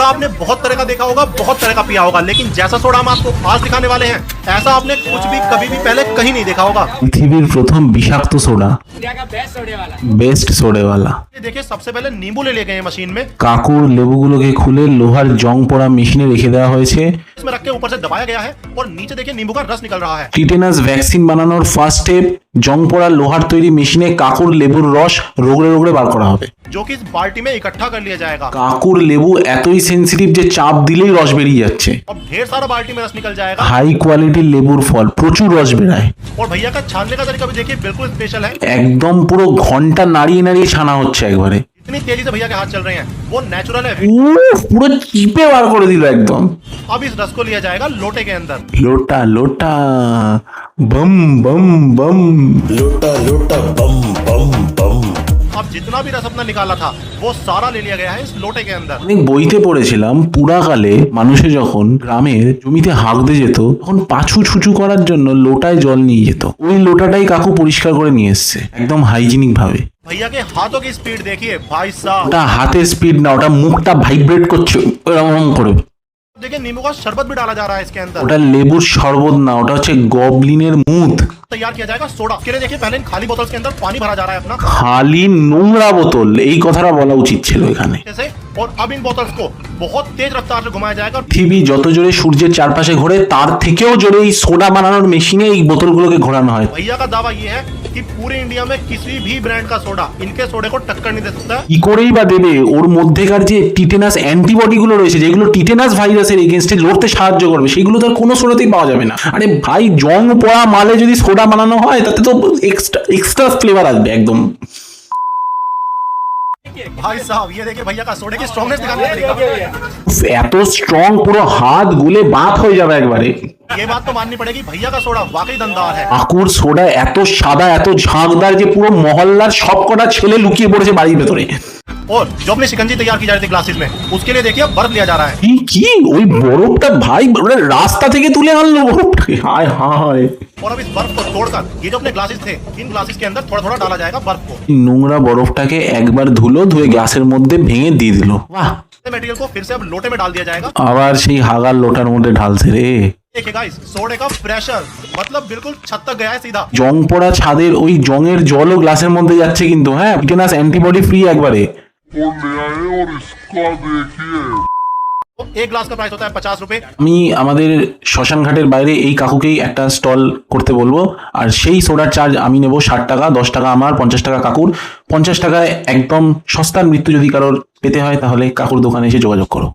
आपने बहुत तरह का देखा होगा, बहुत तरह का पिया होगा, लेकिन जैसा सोडा हम आपको आज दिखाने वाले हैं ऐसा आपने कुछ भी कभी भी पहले कहीं नहीं देखा होगा। পৃথিবীর প্রথম বিষাক্ত সোডা, বেস্ট সোডেওয়ালা। ये देखिए सबसे पहले नींबू ले गए हैं मशीन में, কাকুর লেবুগুলোকে খুলে লোহার জং পড়া মেশিনে রেখে দেওয়া হয়েছে। इसमें रख के ऊपर से दबाया गया है और नीचे देखिए नींबू का रस निकल रहा है। টিটেনাস ভ্যাকসিন বানানোর ফার্স্ট স্টেপ, জং পড়া লোহার তৈরি মেশিনে কাকুর লেবুর রস রোগড়ে রোগড়ে বার করা হবে। जो कि इस बाल्टी में इकट्ठा कर लिया जाएगा কাকুর লেবু এতই সেনসিটিভ যে চাপ দিলেই রস বেরিয়ে যাচ্ছে। और ढेर सारा बाल्टी में रस निकल जाएगा। হাই কোয়ালিটির লেবুর ফল, প্রচুর রস বেরায়। और भैया का छानने का तरीका भी देखिए बिल्कुल स्पेशल है। একদম পুরো ঘন্টা নাড়িয়ে নাড়িয়ে ছানা হচ্ছে একবারে। इतनी तेजी से भैया के हाथ चल रहे हैं, वो नेचुरल है। পুরো চিপে বার করে দিল একদম। अब इस रस को लिया जाएगा लोटे के अंदर। লোটা লোটা बम बम बम। लोटा लोटा बम बम बम। अब जितना भी रस अपना निकाला था वो सारा ले लिया गया है इस लोटे के अंदर। অনেক বইতে পড়েছিলাম পুরাকালে মানুষে যখন গ্রামের জমিতে হাঁকতে যেত তখন পাছু ছুচু করার জন্য লোটায় জল নিয়ে যেত। ওই লোটাটাই কাকু পরিষ্কার করে নিয়ে এসছে একদম হাইজিনিক ভাবে। भैया के हाथों की स्पीड देखिए भाई साहब। ওটা হাতের স্পিড না, ওটা মুখটা ভাইব্রেট করছে এরকম করে। देखिए नींबू का शरबत भी डाला जा रहा है इसके अंदर। ওটা লেবুর শরবত না, ওটা হচ্ছে গবলিনের মুদ। तैयार किया जाएगा सोडा। इसके लिए देखिए पहले इन खाली बोतल के अंदर पानी भरा जा रहा है अपना খালি নোংরা বোতল, এই কথাটা বলা উচিত ছিল এখানে। जैसे। और अब इन बोतल्स को बहुत तेज रफ्तार से घुमाया जाएगा। পৃথিবী যত জোরে সূর্যের চারপাশে ঘোরে তার থেকেও জোরে এই সোডা বানানোর মেশিনে এই বোতলগুলোকে ঘোরানো হয়। भैया का दावा ये है कि पूरे इंडिया में किसी भी ब्रांड का सोडा इनके सोडे को टक्कर नहीं दे सकता। কি করেই বা দেবে? ওর মধ্যেকার যে টিটেনাস অ্যান্টিবডি গুলো রয়েছে যেগুলো টিটেনাস ভাইরাসের এগেনস্টে লড়তে সাহায্য করবে সেগুলো তো আর কোনো সোডাতেই পাওয়া যাবে না। আরে ভাই, জং পড়া মালে যদি সোডা বানানো হয় তাতে তো এক্সট্রা ফ্লেভার আসবে একদম। भाई साहब ये देखिए भैया का सोडे की स्ट्रॉन्गनेस दिखाने का तरीका। এত স্ট্রং পুরো হাত গুলে বাত হয়ে যাবে একবারে। ये बात तो माननी पड़ेगी भैया का सोडा वाकई दमदार है। কাকুর সোডা এত সাদা এত ঝাঁকদার যে পুরো মহল্লার সবকটা ছেলে লুকিয়ে পড়েছে বাড়ির ভেতরে। और जो अपनी शिकंजी तैयार की जा रही थी ग्लासेस में उसके लिए देखिए बर्फ लिया जा रहा है। কি কি ওই বরফটা ভাই ওরা রাস্তা থেকে তুলে আনলো বরফটাকে, হায় হায়। और अब इस बर्फ को तोड़कर ये जो अपने ग्लासेस थे इन ग्लासेस के अंदर थोड़ा थोड़ा डाला जाएगा बर्फ को। নোংরা বরফটাকে একবার ধুয়ে গ্লাসের মধ্যে ভেঙে দিয়ে দিল। বাহ, मटेरियल को फिर से अब लोटे में डाल दिया जाएगा। আবার সেই হাগার লোটার মধ্যে ঢালছে রে। देखिएगा इस सोडे का प्रेशर मतलब बिल्कुल छत तक गया है सीधा। জং পড়া ছাদের ওই জংয়ের জলও গ্লাসের মধ্যে যাচ্ছে কিন্তু। হ্যাঁ, টিটেনাস অ্যান্টিবডি ফ্রি একবারে। और इसका देखिए तो एक ग्लास का प्राइस होता है 50 रुपए। আমি আমাদের শ্মশান ঘাটের বাইরে এই কাকুকেই একটা স্টল করতে বলবো, আর সেই সোডার চার্জ আমি নেব 60 টাকা, 10 টাকা আমার, 50 টাকা কাকুর। 50 টাকায় একদম সস্তার মৃত্যু যদি কারোর পেতে হয় তাহলে কাকুর দোকানে এসে যোগাযোগ করো।